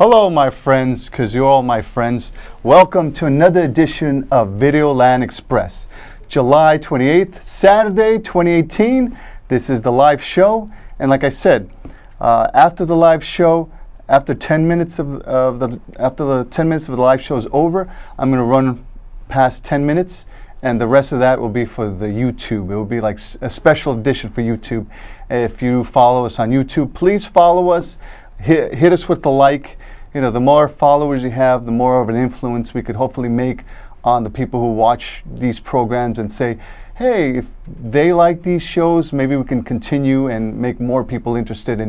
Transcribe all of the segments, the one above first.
Hello, my friends, because you're all my friends. Welcome to another edition of Videoland Express. July 28th, Saturday, 2018. This is the live show. And like I said, after the live show, after 10 minutes of the 10 minutes of the live show is over, I'm going to run past 10 minutes. And the rest of that will be for the YouTube. It will be like a special edition for YouTube. If you follow us on YouTube, please follow us. Hit us with the like. You know, the more followers you have, the more of an influence we could hopefully make on the people who watch these programs and say, hey, if they like these shows, maybe we can continue and make more people interested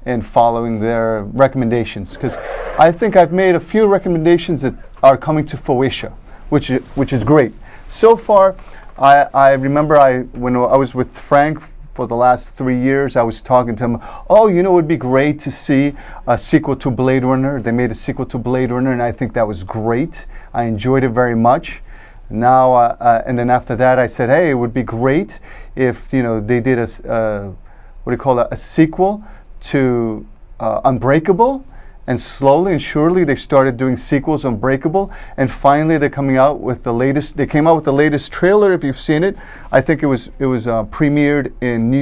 in following their recommendations. Because I think I've made a few recommendations that are coming to fruition, which is great. So far, I remember when I was with Frank for the last 3 years, I was talking to him, oh, you know, it would be great to see a sequel to Blade Runner. They made a sequel to Blade Runner, and I think that was great. I enjoyed it very much. Now, and then after that, I said, hey, it would be great if, you know, they did a sequel to Unbreakable. And slowly and surely they started doing sequels on Unbreakable, and finally they're coming out with the latest. They came out with the latest trailer. If you've seen it, I think it was premiered in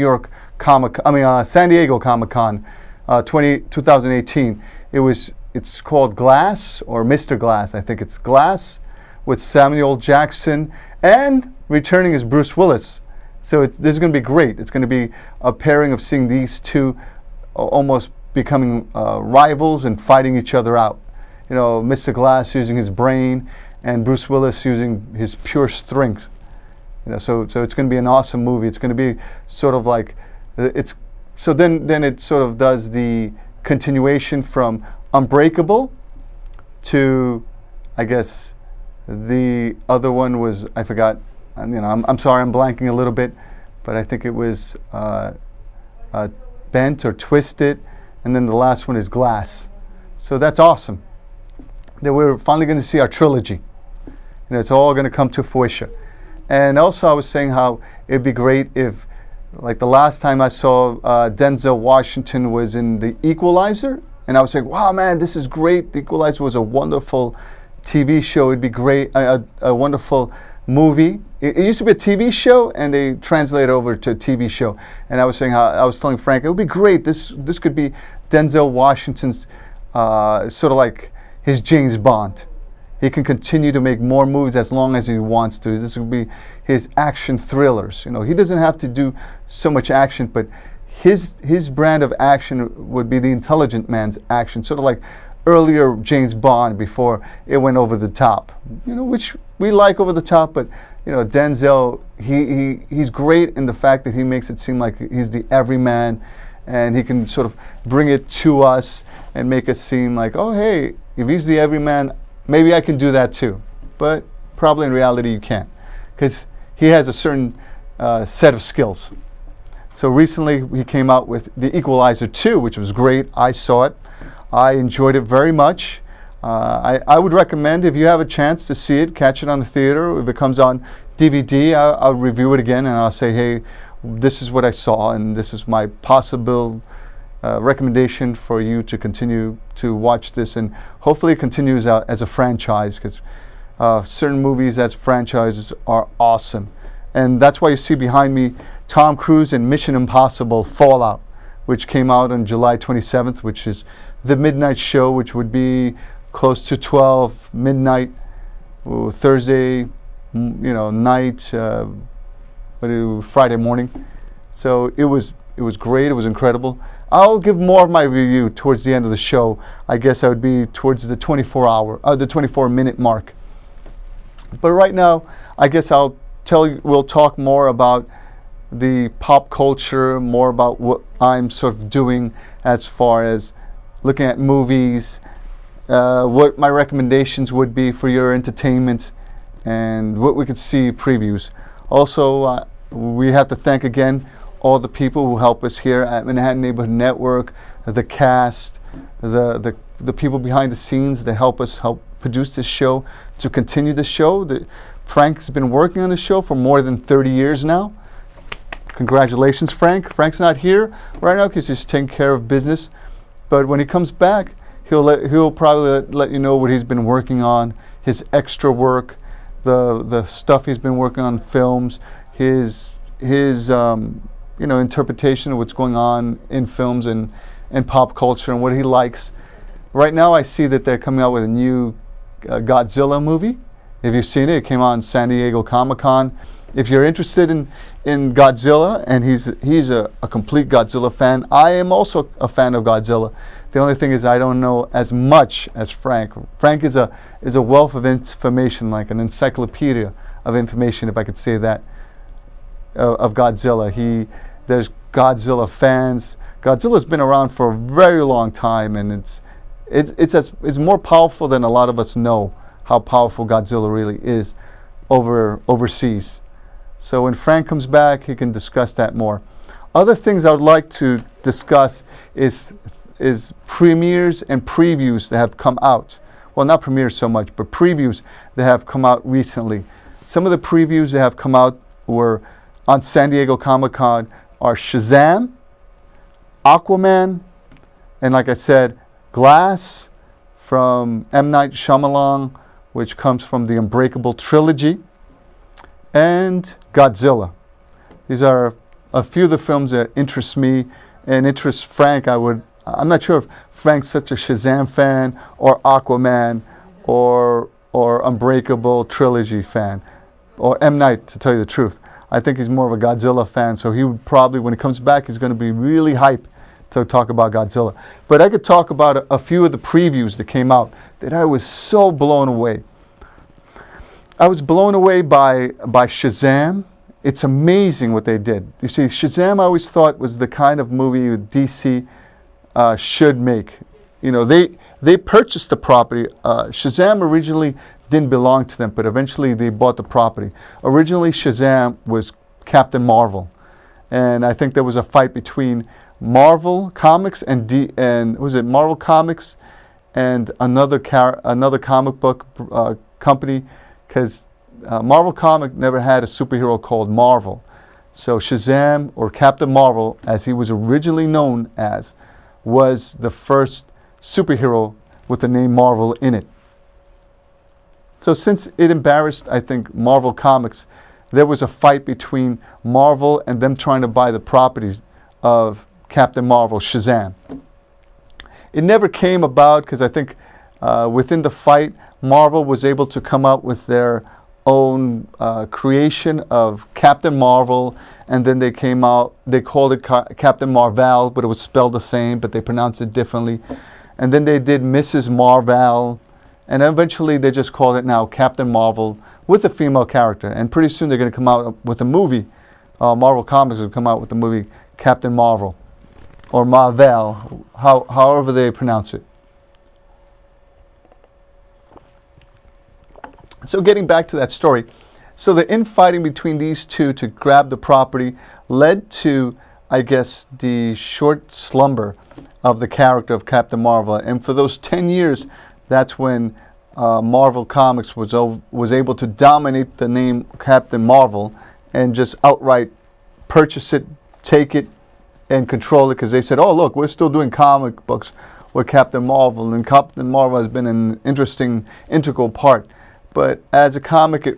San Diego Comic-Con, 2018. It's called Glass, or Mr. Glass. I think it's Glass, with Samuel Jackson, and returning is Bruce Willis. So this is going to be great. It's going to be a pairing of seeing these two almost becoming rivals and fighting each other out. You know, Mr. Glass using his brain and Bruce Willis using his pure strength. You know, so it's going to be an awesome movie. It's going to be sort of like then it sort of does the continuation from Unbreakable to, I guess, the other one was, I forgot. You know, I'm sorry, I'm blanking a little bit, but I think it was Bent or Twisted. And then the last one is Glass. So that's awesome. That we're finally going to see our trilogy. And it's all going to come to fruition. And also I was saying how it'd be great if, like the last time I saw Denzel Washington was in The Equalizer. And I was saying, wow, man, this is great. The Equalizer was a wonderful TV show. It'd be great, a wonderful movie. It used to be a TV show, and they translated over to a TV show. And I was saying how I was telling Frank, it would be great. This could be Denzel Washington's sort of like his James Bond. He can continue to make more movies as long as he wants to. This would be his action thrillers. You know, he doesn't have to do so much action, but his brand of action would be the intelligent man's action, sort of like earlier James Bond before it went over the top. You know, which we like over the top, but you know, Denzel, he's great in the fact that he makes it seem like he's the everyman, and he can sort of bring it to us and make us seem like, oh, hey, if he's the everyman, maybe I can do that too. But probably in reality you can't, because he has a certain set of skills. So recently he came out with The Equalizer 2, which was great. I saw it. I enjoyed it very much. I would recommend, if you have a chance to see it, catch it on the theater. If it comes on DVD, I'll review it again, and I'll say, hey, this is what I saw, and this is my possible recommendation for you to continue to watch this, and hopefully it continues out as a franchise, because certain movies as franchises are awesome. And that's why you see behind me Tom Cruise in Mission Impossible Fallout, which came out on July 27th, which is the midnight show, which would be close to 12 midnight Thursday, night, Friday morning. So it was great. It was incredible. I'll give more of my review towards the end of the show. I guess I would be towards the 24-minute mark. But right now, I guess we'll talk more about the pop culture, more about what I'm sort of doing as far as looking at movies, what my recommendations would be for your entertainment, and what we could see previews. Also, we have to thank again all the people who help us here at Manhattan Neighborhood Network, the cast, the people behind the scenes that help produce this show, to continue the show. Frank's been working on the show for more than 30 years now. Congratulations, Frank. Frank's not here right now because he's taking care of business. But when he comes back, He'll probably let you know what he's been working on, his extra work, the stuff he's been working on, films, his interpretation of what's going on in films and pop culture and what he likes. Right now, I see that they're coming out with a new Godzilla movie. If you've seen it, it came out in San Diego Comic-Con. If you're interested in Godzilla, and he's a complete Godzilla fan, I am also a fan of Godzilla. The only thing is I don't know as much as Frank. Frank is a wealth of information, like an encyclopedia of information, if I could say that, of Godzilla. There's Godzilla fans. Godzilla's been around for a very long time, and it's more powerful than a lot of us know how powerful Godzilla really is overseas. So when Frank comes back, he can discuss that more. Other things I would like to discuss is premieres and previews that have come out. Well, not premieres so much, but previews that have come out recently. Some of the previews that have come out were on San Diego Comic-Con are Shazam, Aquaman, and like I said, Glass from M. Night Shyamalan, which comes from the Unbreakable trilogy, and Godzilla. These are a few of the films that interest me and interest Frank. I'm not sure if Frank's such a Shazam fan or Aquaman or Unbreakable trilogy fan or M. Night, to tell you the truth. I think he's more of a Godzilla fan, so he would probably, when he comes back, he's going to be really hyped to talk about Godzilla. But I could talk about a few of the previews that came out that I was so blown away. I was blown away by Shazam. It's amazing what they did. You see, Shazam I always thought was the kind of movie DC should make. You know, they purchased the property. Shazam originally didn't belong to them, but eventually they bought the property. Originally, Shazam was Captain Marvel, and I think there was a fight between Marvel Comics and was it Marvel Comics and another comic book company, because Marvel Comic never had a superhero called Marvel. So Shazam, or Captain Marvel, as he was originally known as, was the first superhero with the name Marvel in it. So since it embarrassed, I think, Marvel Comics, there was a fight between Marvel and them trying to buy the properties of Captain Marvel, Shazam. It never came about because I think within the fight, Marvel was able to come up with their own creation of Captain Marvel, and then they called it Captain Marvel, but it was spelled the same, but they pronounced it differently. And then they did Mrs. Marvel, and eventually they just called it now Captain Marvel with a female character. And pretty soon they're going to come out with a movie. Marvel Comics will come out with the movie Captain Marvel, or Marvel, however they pronounce it. So getting back to that story, so the infighting between these two to grab the property led to, I guess, the short slumber of the character of Captain Marvel. And for those 10 years, that's when Marvel Comics was able to dominate the name Captain Marvel and just outright purchase it, take it, and control it, because they said, oh, look, we're still doing comic books with Captain Marvel, and Captain Marvel has been an interesting, integral part. But as a comic, it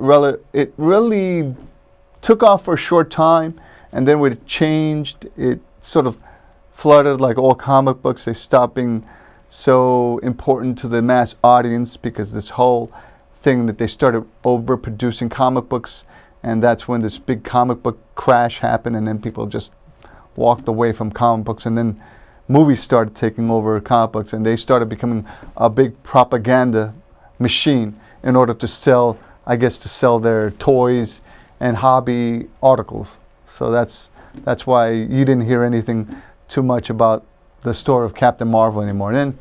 really took off for a short time, and then when it changed, it sort of flooded like all comic books. They stopped being so important to the mass audience because this whole thing that they started overproducing comic books, and that's when this big comic book crash happened, and then people just walked away from comic books, and then movies started taking over comic books, and they started becoming a big propaganda machine in order to sell, I guess, to sell their toys and hobby articles. So that's why you didn't hear anything too much about the story of Captain Marvel anymore. And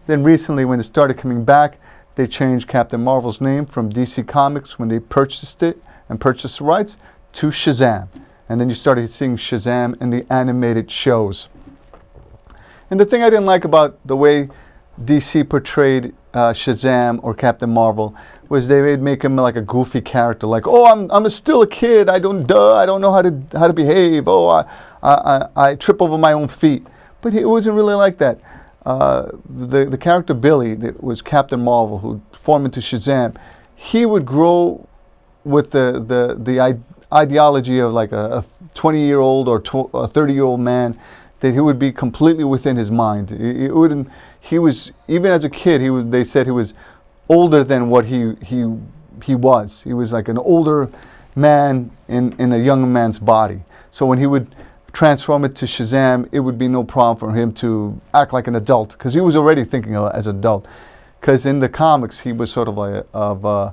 then recently, when it started coming back, they changed Captain Marvel's name from DC Comics when they purchased it and purchased the rights to Shazam. And then you started seeing Shazam in the animated shows. And the thing I didn't like about the way DC portrayed Shazam or Captain Marvel was they would make him like a goofy character, like, oh, I'm still a kid, I don't know how to behave, oh, I trip over my own feet. But it wasn't really like that. the character Billy, that was Captain Marvel, who formed into Shazam, he would grow with the ideology of like a 20-year-old or a 30-year-old man, that he would be completely within his mind. It wouldn't. He was, even as a kid, he was. They said he was older than what he was. He was like an older man in a young man's body. So when he would transform it to Shazam, it would be no problem for him to act like an adult, because he was already thinking as an adult. Because in the comics, he was sort of like a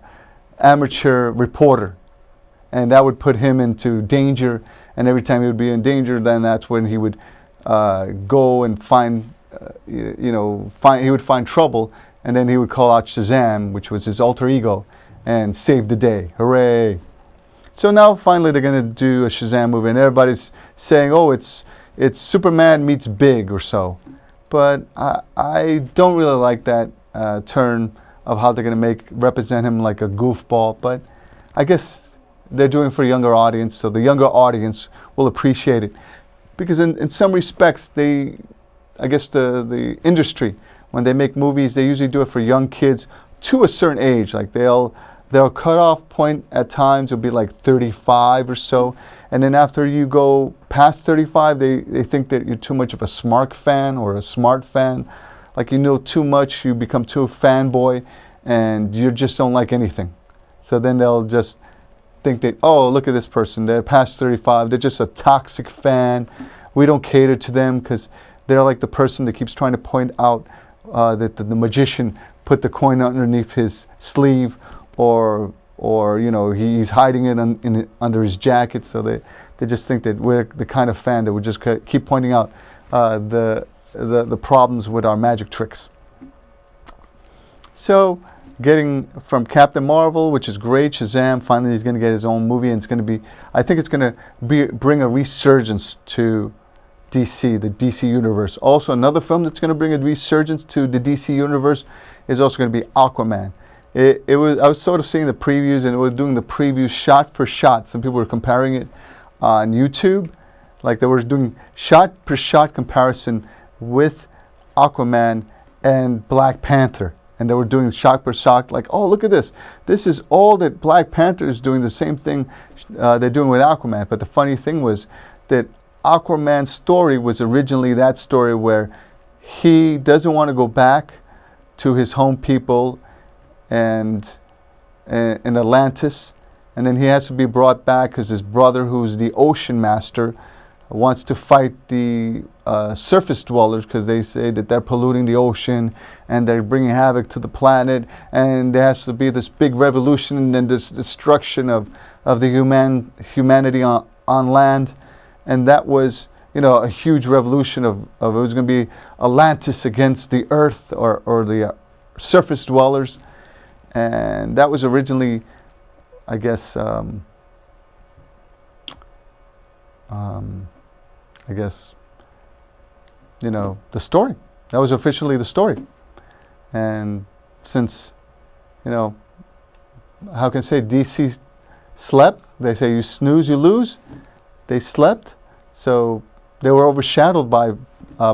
amateur reporter, and that would put him into danger. And every time he would be in danger, then that's when he would go and find, he would find trouble, and then he would call out Shazam, which was his alter ego, and save the day. Hooray! So now finally they're going to do a Shazam movie, and everybody's saying, oh, it's Superman meets Big or so. But I don't really like that turn of how they're going to represent him like a goofball. But I guess they're doing it for a younger audience, so the younger audience will appreciate it. Because in some respects, I guess the industry, when they make movies, they usually do it for young kids to a certain age. Like their cutoff point at times will be like 35 or so. And then after you go past 35, they think that you're too much of a smart fan or a smart fan. Like you know too much, you become too a fanboy, and you just don't like anything. So then they'll just think that, oh, look at this person, they're past 35, they're just a toxic fan. We don't cater to them because they're like the person that keeps trying to point out that the magician put the coin underneath his sleeve, or he's hiding it under his jacket. So they just think that we're the kind of fan that would just keep pointing out the problems with our magic tricks. So getting from Captain Marvel, which is great, Shazam, finally he's going to get his own movie, and it's going to be, I think it's going to bring a resurgence to DC, the DC universe. Also, another film that's going to bring a resurgence to the DC universe is also going to be Aquaman. I was sort of seeing the previews, and it was doing the previews shot for shot. Some people were comparing it on YouTube, like they were doing shot for shot comparison with Aquaman and Black Panther. And they were doing shot for shot, like, oh, look at this. This is all that Black Panther is doing, the same thing they're doing with Aquaman. But the funny thing was that Aquaman's story was originally that story where he doesn't want to go back to his home people and in Atlantis. And then he has to be brought back because his brother, who's the ocean master, wants to fight the surface dwellers, because they say that they're polluting the ocean and they're bringing havoc to the planet, and there has to be this big revolution and then this destruction of the humanity on land. And that was, a huge revolution of it was going to be Atlantis against the earth or the surface dwellers. And that was originally, I guess, the story. That was officially the story. And since, how can I say, DC slept, they say you snooze, you lose. They slept, so they were overshadowed by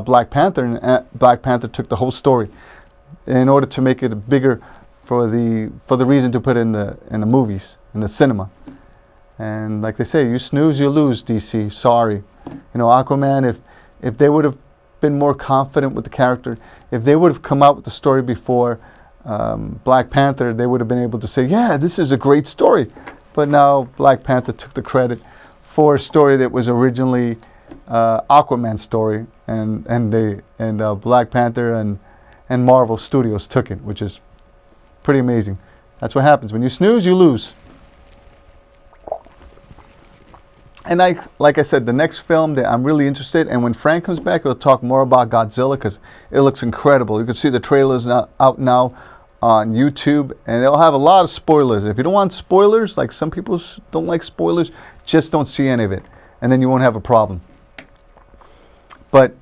Black Panther, and Black Panther took the whole story in order to make it bigger for the reason to put it in the movies, in the cinema. And like they say, you snooze, you lose, DC. Sorry. Aquaman, if they would have been more confident with the character, if they would have come out with the story before Black Panther, they would have been able to say, yeah, this is a great story. But now Black Panther took the credit for a story that was originally Aquaman's story, and Black Panther and Marvel Studios took it, which is pretty amazing. That's what happens. When you snooze, you lose. And like I said, the next film that I'm really interested in, and when Frank comes back, we'll talk more about Godzilla, because it looks incredible. You can see the trailers out now on YouTube, and they'll have a lot of spoilers. If you don't want spoilers, like some people don't like spoilers, just don't see any of it, and then you won't have a problem. But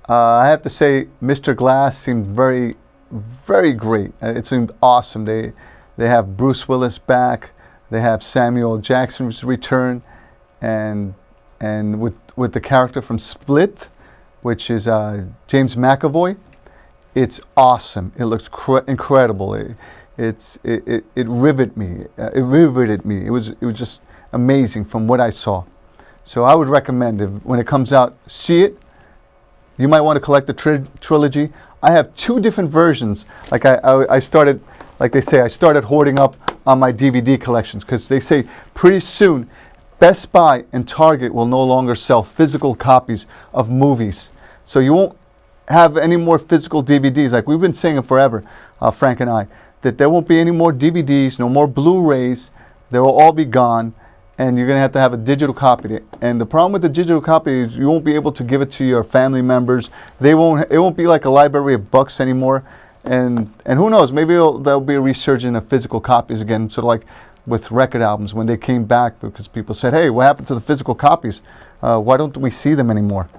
I have to say, Mr. Glass seemed very, very great. It seemed awesome. They have Bruce Willis back. They have Samuel Jackson's return, and with the character from Split, which is James McAvoy. It's awesome. It looks incredible. It riveted me. It riveted me. It was just amazing from what I saw. So I would recommend, if when it comes out, see it. You might want to collect the trilogy. I have 2 different versions. Like I started, like they say, I started hoarding up on my DVD collections, because they say pretty soon Best Buy and Target will no longer sell physical copies of movies. So you won't have any more physical DVDs. Like we've been saying it forever, Frank and I, that there won't be any more DVDs, no more Blu-rays. They will all be gone, and you're going to have a digital copy. And the problem with the digital copy is you won't be able to give it to your family members. It won't be like a library of books anymore. And who knows, maybe there'll be a resurgence of physical copies again, sort of like with record albums when they came back, because people said, hey, what happened to the physical copies? Why don't we see them anymore?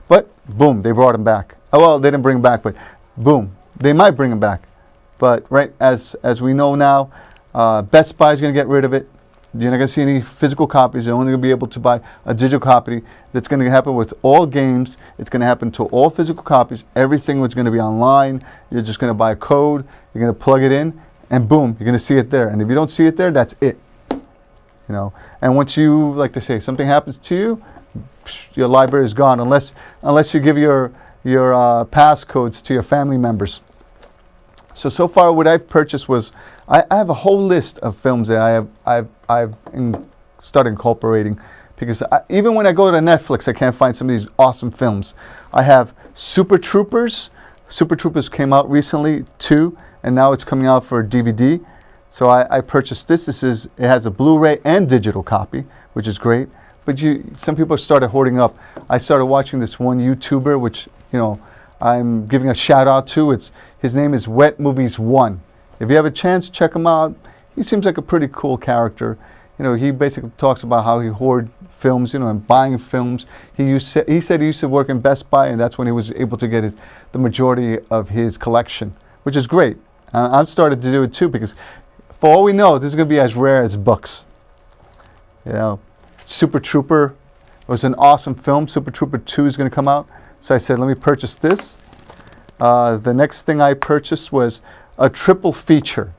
But boom, they brought them back. Oh, well, they didn't bring them back, but boom, they might bring them back. But right, as we know now, Best Buy is going to get rid of it. You're not going to see any physical copies. You're only going to be able to buy a digital copy. That's going to happen with all games. It's going to happen to all physical copies. Everything was going to be online. You're just going to buy a code. You're going to plug it in, and boom, you're going to see it there. And if you don't see it there, that's it. You know. And once you, like they say, something happens to you, your library is gone, unless you give your passcodes to your family members. So far, what I've purchased was, I have a whole list of films that I've started incorporating, because even when I go to Netflix, I can't find some of these awesome films. I have Super Troopers. Super Troopers came out recently too, and now it's coming out for DVD. So I purchased this. It has a Blu-ray and digital copy, which is great. But some people started hoarding up. I started watching this one YouTuber, which I'm giving a shout out to. His name is Wet Movies 1. If you have a chance, check him out. He seems like a pretty cool character. He basically talks about how he hoarded films, and buying films. He said he used to work in Best Buy, and that's when he was able to get the majority of his collection, which is great. I've started to do it too, because for all we know, this is going to be as rare as books. Super Trooper was an awesome film. Super Trooper 2 is going to come out. So I said, let me purchase this. The next thing I purchased was a triple feature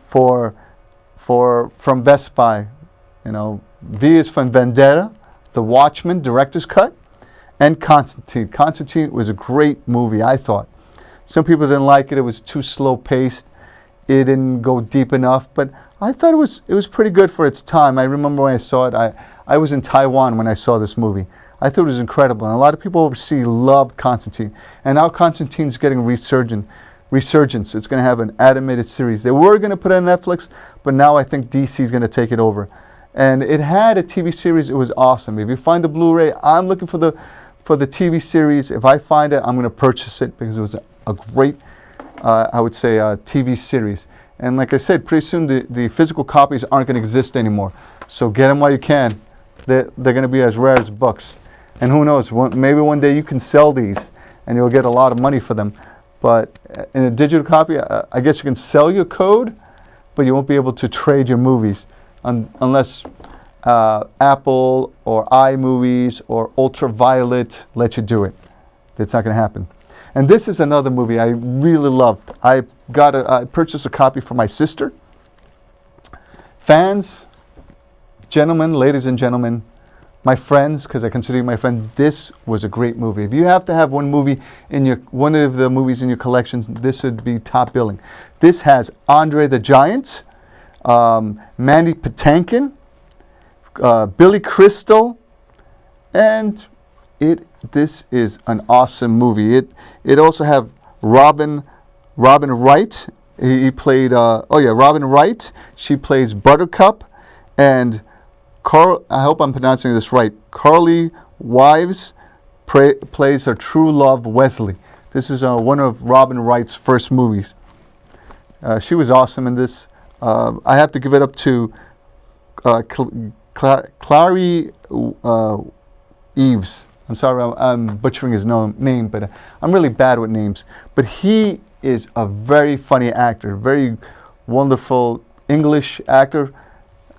from Best Buy. V is for Vendetta, The Watchmen Director's Cut, and Constantine. Constantine was a great movie, I thought. Some people didn't like it. It was too slow paced. It didn't go deep enough, but I thought it was pretty good for its time. I remember when I saw it, I was in Taiwan when I saw this movie. I thought it was incredible, and a lot of people overseas love Constantine. And now Constantine's getting resurgence. It's going to have an animated series. They were going to put it on Netflix, but now I think DC is going to take it over. And it had a TV series. It was awesome. If you find the Blu-ray, I'm looking for the TV series. If I find it, I'm going to purchase it, because it was a great, I would say, TV series. And like I said, pretty soon the physical copies aren't going to exist anymore. So get them while you can. They're going to be as rare as books. And who knows, maybe one day you can sell these and you'll get a lot of money for them. But in a digital copy, I guess you can sell your code, but you won't be able to trade your movies unless Apple or iMovies or Ultraviolet let you do it. That's not going to happen. And this is another movie I really loved. I purchased a copy for my sister. Fans, gentlemen, ladies and gentlemen, my friends, because I consider you my friend, this was a great movie. If you have to have one of the movies in your collections, this would be top billing. This has Andre the Giant, Mandy Patinkin, Billy Crystal, and this is an awesome movie. It also have Robin Wright. He played Robin Wright. She plays Buttercup, and I hope I'm pronouncing this right. Carly Wives plays her true love, Wesley. This is one of Robin Wright's first movies. She was awesome in this. I have to give it up to Clary Eves. I'm sorry, I'm butchering his name, but I'm really bad with names. But he is a very funny actor, very wonderful English actor.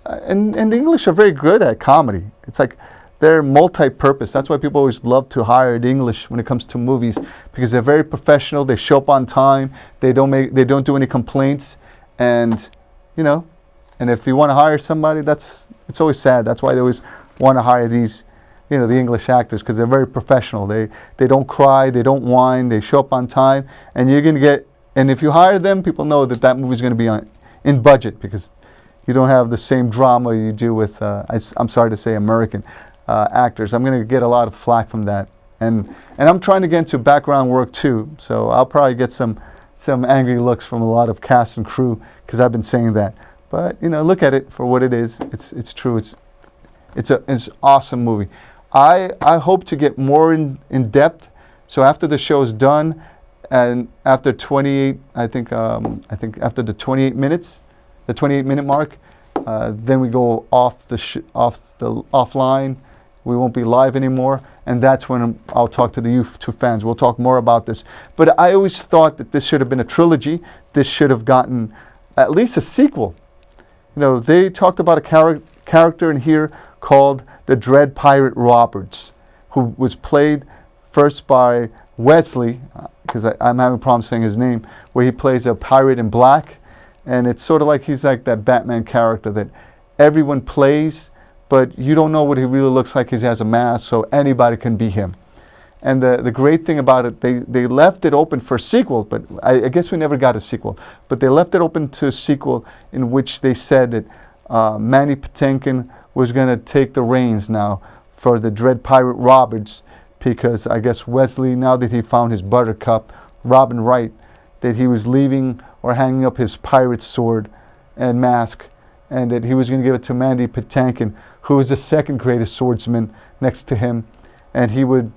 And the English are very good at comedy. It's like they're multi-purpose. That's why people always love to hire the English when it comes to movies, because they're very professional. They show up on time. They don't do any complaints, and you know, and if you want to hire somebody, it's always sad. That's why they always want to hire these, you know, the English actors, because they're very professional. They don't cry. They don't whine. They show up on time, and you're gonna get. And if you hire them, people know that movie's gonna be in budget, because you don't have the same drama you do with. I'm sorry to say, American actors. I'm going to get a lot of flack from that, and I'm trying to get into background work too. So I'll probably get some angry looks from a lot of cast and crew, because I've been saying that. But you know, look at it for what it is. It's true. It's an awesome movie. I hope to get more in depth. So after the show's done, and after 28, I think after the 28 minutes, the 28-minute mark, then we go offline. We won't be live anymore, and that's when I'll talk to the YouTube fans. We'll talk more about this. But I always thought that this should have been a trilogy. This should have gotten at least a sequel. You know, they talked about a character in here called the Dread Pirate Roberts, who was played first by Wesley, because I'm having a problem saying his name, where he plays a pirate in black, and it's sort of like he's like that Batman character that everyone plays, but you don't know what he really looks like. He has a mask, so anybody can be him. And the great thing about it, they left it open for a sequel, but I guess we never got a sequel. But they left it open to a sequel in which they said that Mandy Patinkin was going to take the reins now for the Dread Pirate Roberts, because I guess Wesley, now that he found his buttercup, Robin Wright, that he was leaving or hanging up his pirate sword and mask, and that he was going to give it to Mandy Patinkin, who was the second greatest swordsman next to him, and he would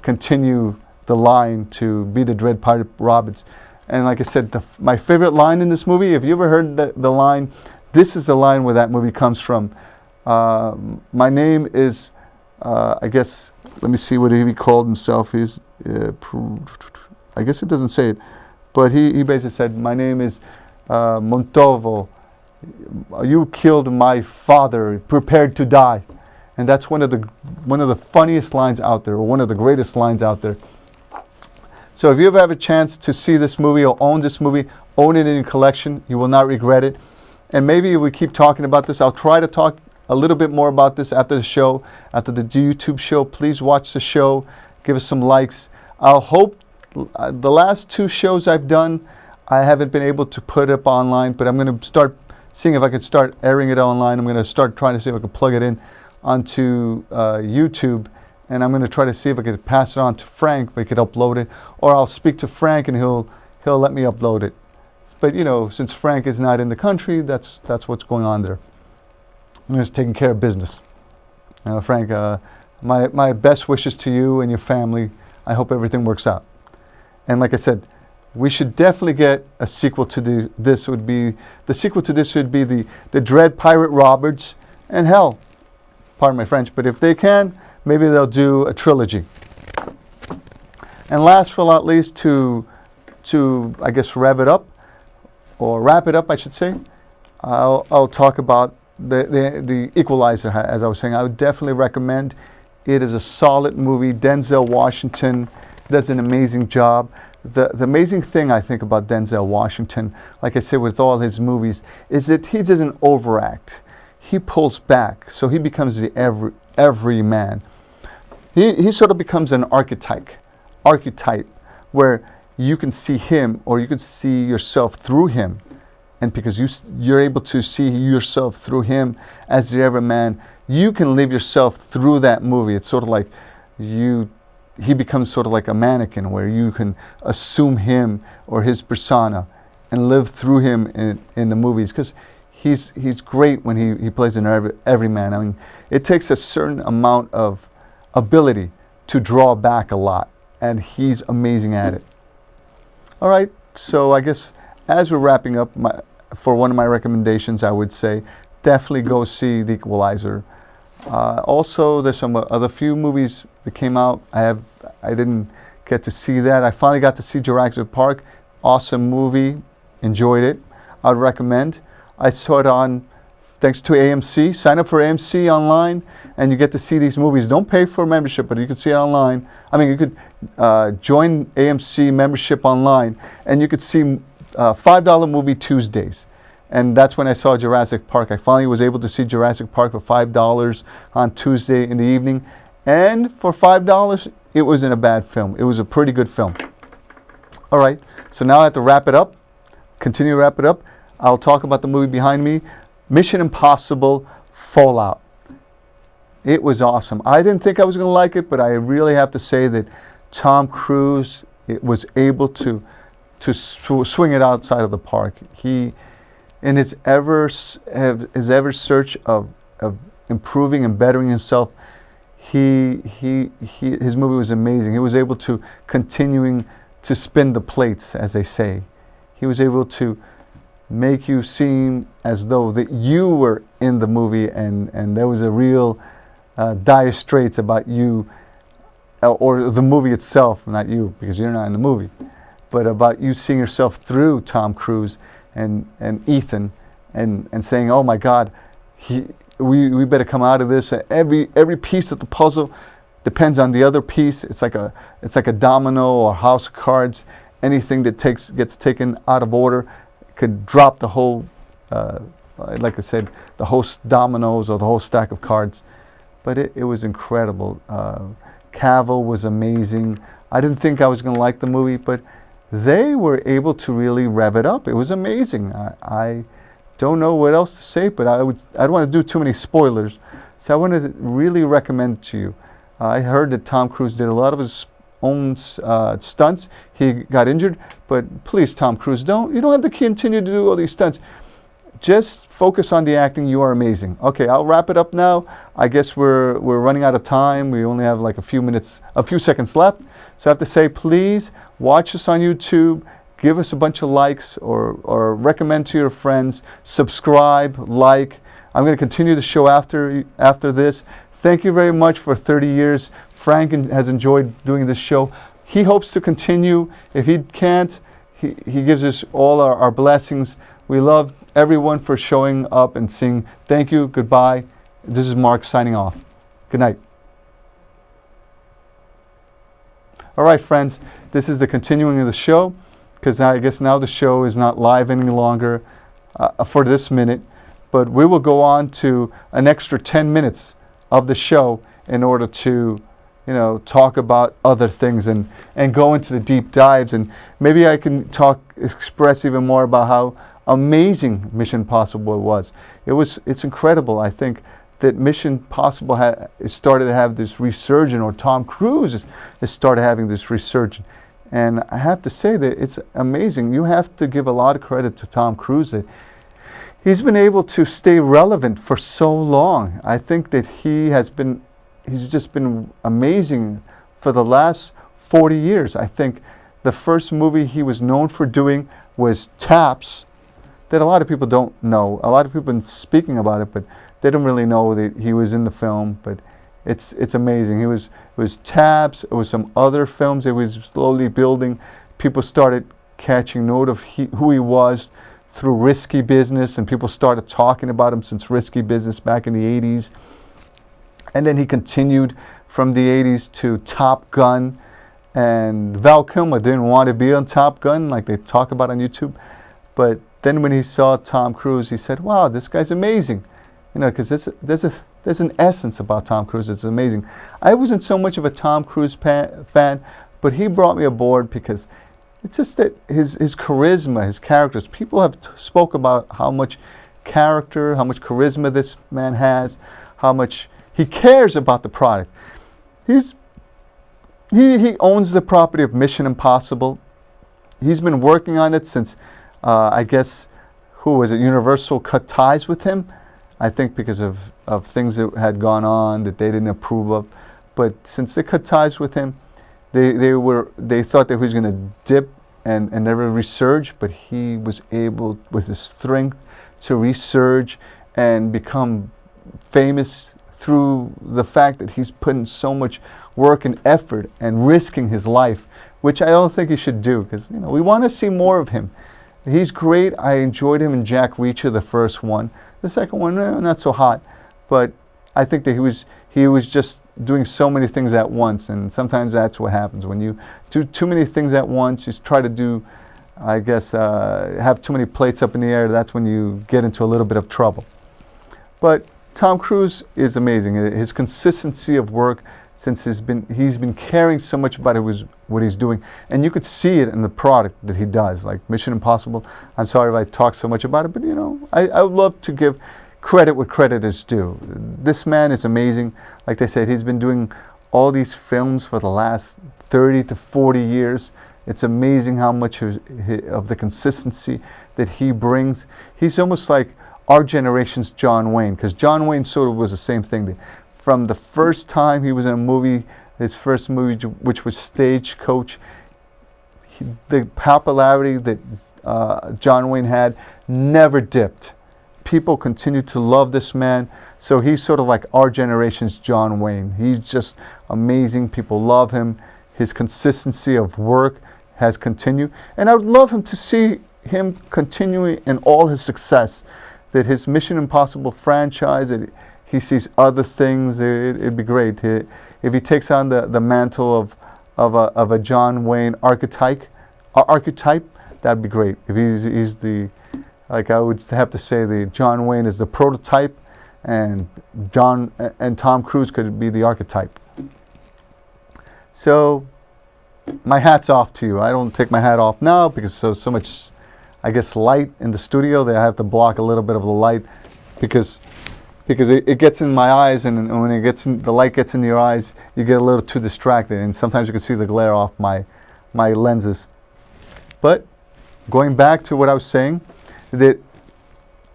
continue the line to be the Dread Pirate Roberts. And like I said, my favorite line in this movie, have you ever heard the line? This is the line where that movie comes from. My name is, I guess, let me see what he called himself. He's, I guess it doesn't say it, but he basically said, my name is Montalvo. You killed my father, prepared to die. And that's one of the funniest lines out there, or one of the greatest lines out there. So if you ever have a chance to see this movie or own this movie, own it in your collection, you will not regret it. And maybe if we keep talking about this, I'll try to talk a little bit more about this after the show, after the YouTube show. Please watch the show, give us some likes. I'll hope the last 2 shows I've done, I haven't been able to put it up online, but I'm going to start seeing if I can start airing it online. I'm going to start trying to see if I can plug it in onto YouTube, and I'm going to try to see if I could pass it on to Frank, if he could upload it, or I'll speak to Frank and he'll let me upload it. But you know, since Frank is not in the country, that's what's going on there. I'm just taking care of business. Frank, my best wishes to you and your family. I hope everything works out. And like I said, we should definitely get a sequel to this. The sequel to this would be the Dread Pirate Roberts, and hell, pardon my French, but if they can, maybe they'll do a trilogy. And last but not least, to I guess wrap it up, I should say, I'll talk about the Equalizer. As I was saying, I would definitely recommend. It is a solid movie. Denzel Washington does an amazing job. The amazing thing I think about Denzel Washington, like I said with all his movies, is that he doesn't overact. He pulls back, so he becomes the everyman. He sort of becomes an archetype where you can see him, or you can see yourself through him, and because you're able to see yourself through him as the everyman, you can live yourself through that movie. It's sort of like he becomes sort of like a mannequin, where you can assume him or his persona and live through him in the movies, because he's great when he plays an everyman. I mean, it takes a certain amount of ability to draw back a lot, and he's amazing at it. All right, so I guess as we're wrapping up, for one of my recommendations, I would say definitely go see The Equalizer. Also, there's some other few movies that came out. I didn't get to see that. I finally got to see Jurassic Park. Awesome movie. Enjoyed it. I'd recommend. I saw it on thanks to AMC. Sign up for AMC online, and you get to see these movies. Don't pay for membership, but you can see it online. I mean, you could join AMC membership online, and you could see $5 movie Tuesdays. And that's when I saw Jurassic Park. I finally was able to see Jurassic Park for $5 on Tuesday in the evening. And for $5, it wasn't a bad film. It was a pretty good film. All right, so now I have to wrap it up. Continue to wrap it up. I'll talk about the movie behind me, Mission Impossible Fallout. It was awesome. I didn't think I was going to like it, but I really have to say that Tom Cruise was able to swing it outside of the park. He, in his ever search of improving and bettering himself, his movie was amazing. He was able to continuing to spin the plates, as they say. He was able to make you seem as though that you were in the movie, and there was a real dire straits about you, or the movie itself, not you, because you're not in the movie, but about you seeing yourself through Tom Cruise and Ethan, and saying, oh my God, we better come out of this. Every piece of the puzzle depends on the other piece. It's like a domino or house of cards. Anything that gets taken out of order could drop the whole, like I said, the whole dominoes or the whole stack of cards. But it was incredible. Cavill was amazing. I didn't think I was going to like the movie, but they were able to really rev it up. It was amazing. I don't know what else to say, but I don't want to do too many spoilers. So I want to really recommend to you. I heard that Tom Cruise did a lot of his own stunts. He got injured, but please, Tom Cruise, you don't have to continue to do all these stunts. Just focus on the acting. You are amazing. Okay, I'll wrap it up now. I guess we're running out of time. We only have like a few seconds left. So I have to say, please watch us on YouTube. Give us a bunch of likes, or recommend to your friends. Subscribe, like. I'm going to continue the show after this. Thank you very much for 30 years. Frank has enjoyed doing this show. He hopes to continue. If he can't, he gives us all our blessings. We love everyone for showing up and saying thank you, goodbye. This is Mark signing off. Good night. All right, friends, this is the continuing of the show, because I guess now the show is not live any longer for this minute, but we will go on to an extra 10 minutes of the show in order to, talk about other things and go into the deep dives, and maybe I can express even more about how amazing Mission Impossible was. It's incredible. I think that Mission Impossible started to have this resurgence, or Tom Cruise has started having this resurgence. And I have to say that it's amazing. You have to give a lot of credit to Tom Cruise. That he's been able to stay relevant for so long. I think that he's just been amazing for the last 40 years. I think the first movie he was known for doing was Taps, that a lot of people don't know. A lot of people have been speaking about it, but they don't really know that he was in the film. But it's amazing. It was Taps. It was some other films that was slowly building. People started catching note of who he was through Risky Business, and people started talking about him since Risky Business back in the 80s. And then he continued from the 80s to Top Gun. And Val Kilmer didn't want to be on Top Gun like they talk about on YouTube. But then when he saw Tom Cruise, he said, wow, this guy's amazing. Because there's an essence about Tom Cruise that's amazing. I wasn't so much of a Tom Cruise fan, but he brought me aboard because it's just that his charisma, his characters, people have spoke about how much character, how much charisma this man has, how much he cares about the product. He owns the property of Mission Impossible. He's been working on it since, I guess, Universal cut ties with him. I think because of things that had gone on that they didn't approve of. But since they cut ties with him, they thought that he was going to dip and never resurge, but he was able, with his strength, to resurge and become famous through the fact that he's putting so much work and effort and risking his life, which I don't think he should do, because we want to see more of him. He's great. I enjoyed him in Jack Reacher, the first one. The second one, not so hot, but I think that he was just doing so many things at once, and sometimes that's what happens when you do too many things at once. You try to do, I guess, have too many plates up in the air. That's when you get into a little bit of trouble. But Tom Cruise is amazing. His consistency of work, since he's been caring so much about what he's doing, and you could see it in the product that he does, like Mission Impossible. I'm sorry if I talk so much about it, but I would love to give credit where credit is due. This man is amazing. Like they said, he's been doing all these films for the last 30 to 40 years. It's amazing how much of the consistency that he brings. He's almost like our generation's John Wayne, because John Wayne sort of was the same thing. From the first time he was in a movie, his first movie, which was Stagecoach, the popularity that John Wayne had never dipped. People continue to love this man, so he's sort of like our generation's John Wayne. He's just amazing. People love him. His consistency of work has continued, and I would love him to see him continuing in all his success, that his Mission Impossible franchise, that he sees other things. It'd be great if he takes on the mantle of a John Wayne archetype. That'd be great. If he's the, like I would have to say, the John Wayne is the prototype, and Tom Cruise could be the archetype. So my hat's off to you. I don't take my hat off now because so much, I guess, light in the studio that I have to block a little bit of the light because it gets in my eyes, and when the light gets in your eyes, you get a little too distracted, and sometimes you can see the glare off my lenses. But going back to what I was saying, that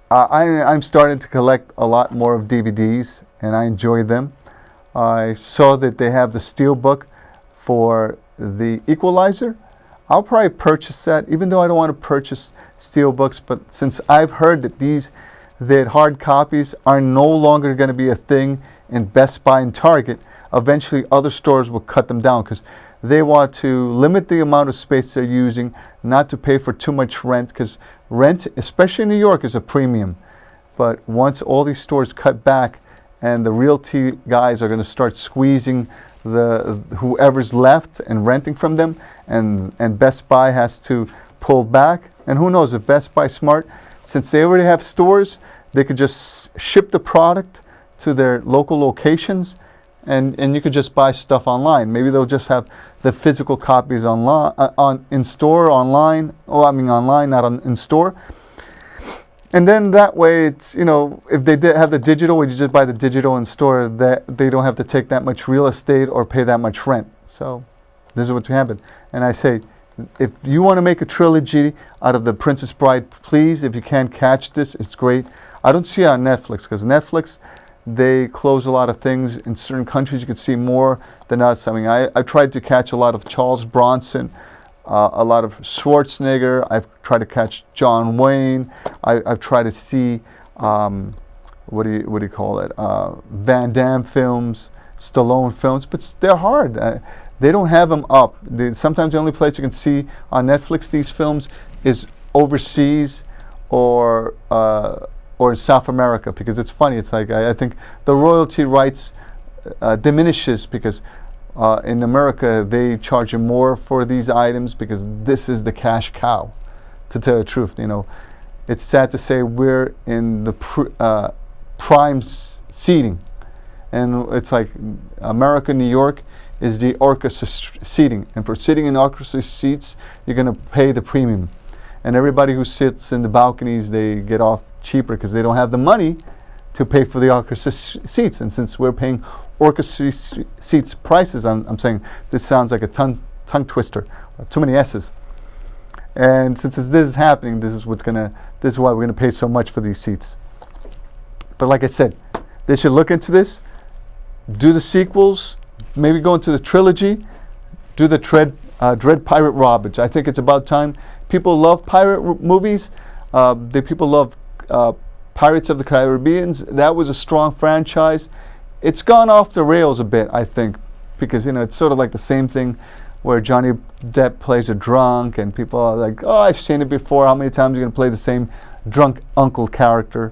I'm starting to collect a lot more of DVDs, and I enjoy them. I saw that they have the Steelbook for the Equalizer. I'll probably purchase that, even though I don't want to purchase Steelbooks, but since I've heard that hard copies are no longer going to be a thing in Best Buy and Target, eventually other stores will cut them down because they want to limit the amount of space they're using, not to pay for too much rent, because rent, especially in New York, is a premium. But once all these stores cut back and the realty guys are going to start squeezing whoever's left and renting from them, and Best Buy has to pull back, and who knows if Best Buy's smart, since they already have stores, they could just ship the product to their local locations, and you could just buy stuff online. Maybe they'll just have the physical copies online, in store, online. Oh, I mean online, not in store. And then that way, it's, if they did have the digital, where you just buy the digital in store, that they don't have to take that much real estate or pay that much rent. So this is what's happened. And I say, if you want to make a trilogy out of The Princess Bride, please, if you can catch this, it's great. I don't see it on Netflix, because Netflix, they close a lot of things. In certain countries, you could see more than us. I mean, I tried to catch a lot of Charles Bronson, a lot of Schwarzenegger. I've tried to catch John Wayne. I've tried to see, what do you call it, Van Damme films, Stallone films, but they're hard. They don't have them up. Sometimes the only place you can see on Netflix these films is overseas or in South America, because it's funny. It's like I think the royalty rights diminishes because in America they charge you more for these items because this is the cash cow. To tell the truth, it's sad to say we're in the prime seating, and it's like America, New York is the orchestra seating, and for sitting in orchestra seats, you're going to pay the premium, and everybody who sits in the balconies, they get off cheaper because they don't have the money to pay for the orchestra seats. And since we're paying orchestra seats prices, I'm saying this sounds like a tongue twister, too many S's. And since this is happening, this is why we're gonna pay so much for these seats. But like I said, they should look into this, do the sequels, maybe go into the trilogy, do the Dread Pirate Roberts. I think it's about time. People love pirate movies. People love Pirates of the Caribbean. That was a strong franchise. It's gone off the rails a bit, I think, because it's sort of like the same thing where Johnny Depp plays a drunk, and people are like, "Oh, I've seen it before. How many times are you going to play the same drunk uncle character?"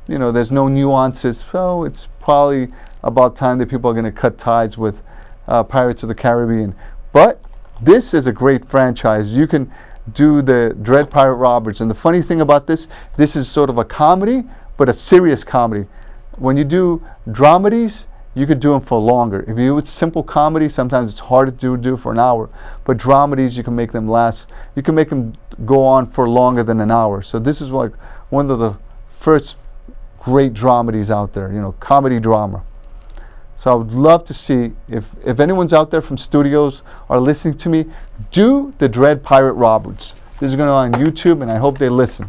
You know, there's no nuances, so it's probably about time that people are going to cut ties with Pirates of the Caribbean. But this is a great franchise. You can do the Dread Pirate Roberts, and the funny thing about this is sort of a comedy, but a serious comedy. When you do dramedies, you could do them for longer. If you do simple comedy, sometimes it's hard to do for an hour. But dramedies, you can make them last. You can make them go on for longer than an hour. So this is like one of the first great dramedies out there. You know, comedy drama. So I would love to see if anyone's out there from studios are listening to me, do the Dread Pirate Roberts. This is going on YouTube, and I hope they listen.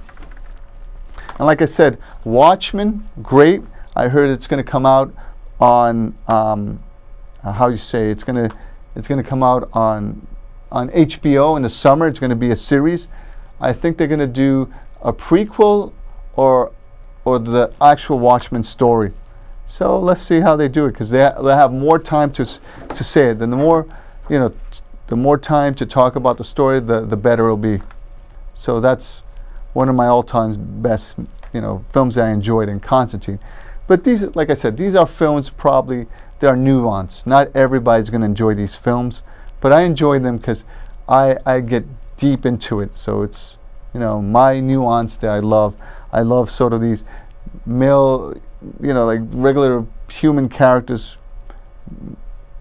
And like I said, Watchmen, great. I heard it's going to come out on how you say it's going to come out on HBO in the summer. It's going to be a series. I think they're going to do a prequel or the actual Watchmen story. So let's see how they do it, because they'll have more time to say it. And the more, you know, the more time to talk about the story, the better it'll be. So that's one of my all-time best, you know, films that I enjoyed in Constantine. But these, like I said, these are films probably, they are nuanced. Not everybody's going to enjoy these films, but I enjoy them because I get deep into it. So it's, you know, my nuance that I love. I love sort of these male, you know, like regular human characters,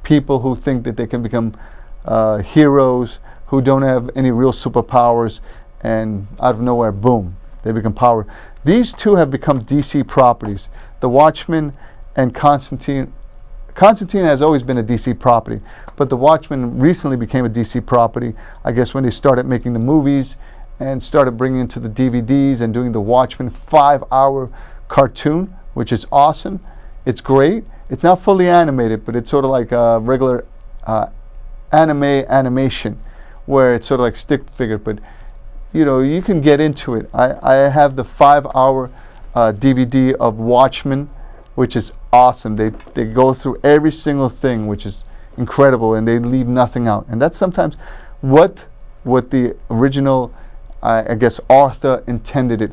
people who think that they can become heroes, who don't have any real superpowers, and out of nowhere, boom, they become power. These two have become DC properties. The Watchmen and Constantine. Constantine has always been a DC property, but The Watchmen recently became a DC property, I guess, when they started making the movies and started bringing it to the DVDs and doing the Watchmen 5-hour cartoon, which is awesome. It's great. It's not fully animated, but it's sort of like a regular animation, where it's sort of like stick figure, but you know, you can get into it. I have the 5-hour DVD of Watchmen, which is awesome. They go through every single thing, which is incredible, and they leave nothing out. And that's sometimes what the original, I guess, author intended it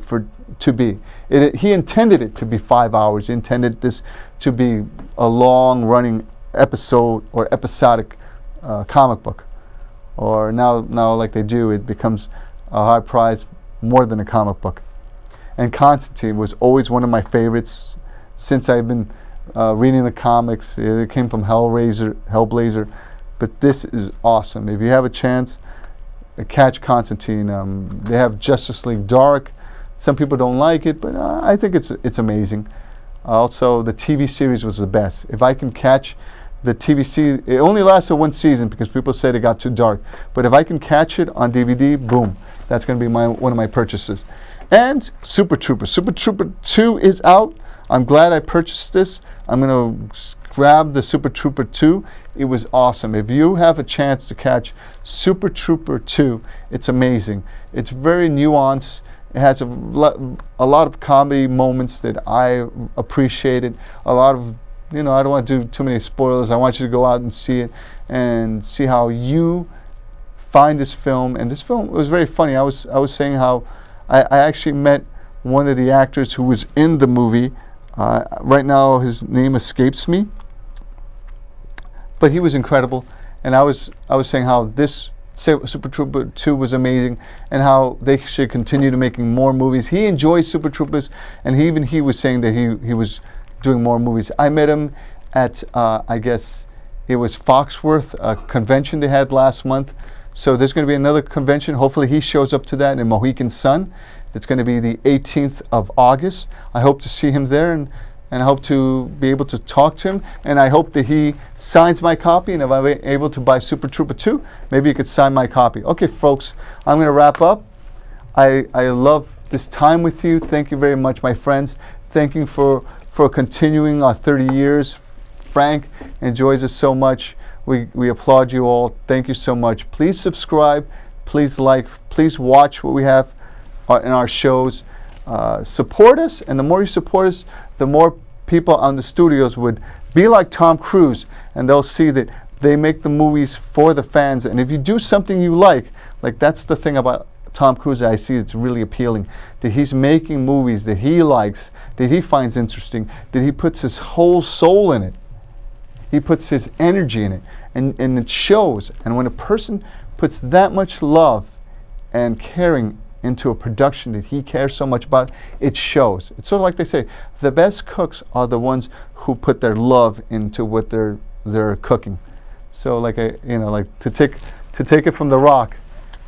to be. He intended it to be 5 hours. He intended this to be a long-running episode or episodic comic book. Or now like they do, it becomes a high prize more than a comic book. And Constantine was always one of my favorites since I've been reading the comics. It came from Hellblazer, but this is awesome. If you have a chance, catch Constantine. They have Justice League Dark. Some people don't like it, but I think it's amazing. Also, the TV series was the best. If I can catch the TV series, it only lasted one season because people said it got too dark. But if I can catch it on DVD, boom, that's going to be one of my purchases. And Super Trooper. Super Trooper 2 is out. I'm glad I purchased this. I'm going to grab the Super Trooper 2. It was awesome. If you have a chance to catch Super Trooper 2, it's amazing. It's very nuanced. It has a lot of comedy moments that I appreciated. A lot of, you know, I don't want to do too many spoilers. I want you to go out and see it and see how you find this film. And this film was very funny. I was saying how I actually met one of the actors who was in the movie. Right now his name escapes me, but he was incredible. And I was saying how this Super Trooper 2 was amazing, and how they should continue to making more movies. He enjoys Super Troopers, and he was saying that he was doing more movies. I met him at I guess it was Foxworth, a convention they had last month. So there's going to be another convention. Hopefully he shows up to that in Mohegan Sun. It's going to be the 18th of August. I hope to see him there, and I hope to be able to talk to him. And I hope that he signs my copy. And if I'm able to buy Super Trooper 2, maybe he could sign my copy. Okay, folks, I'm going to wrap up. I love this time with you. Thank you very much, my friends. Thank you for continuing our 30 years. Frank enjoys us so much. We applaud you all. Thank you so much. Please subscribe. Please like. Please watch what we have in our shows. Support us, and the more you support us, the more people on the studios would be like Tom Cruise, and they'll see that they make the movies for the fans. And if you do something you like that's the thing about Tom Cruise I see it's really appealing, that he's making movies that he likes, that he finds interesting, that he puts his whole soul in it. He puts his energy in it, and it shows. And when a person puts that much love and caring into a production that he cares so much about, it shows. It's sort of like they say, the best cooks are the ones who put their love into what they're cooking. So like to take it from The Rock,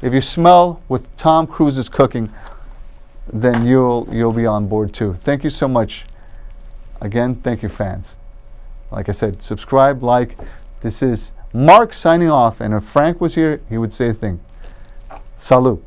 if you smell what Tom Cruise is cooking, then you'll be on board too. Thank you so much. Again, thank you, fans. Like I said, subscribe, like. This is Mark signing off, and if Frank was here, he would say a thing. Salud.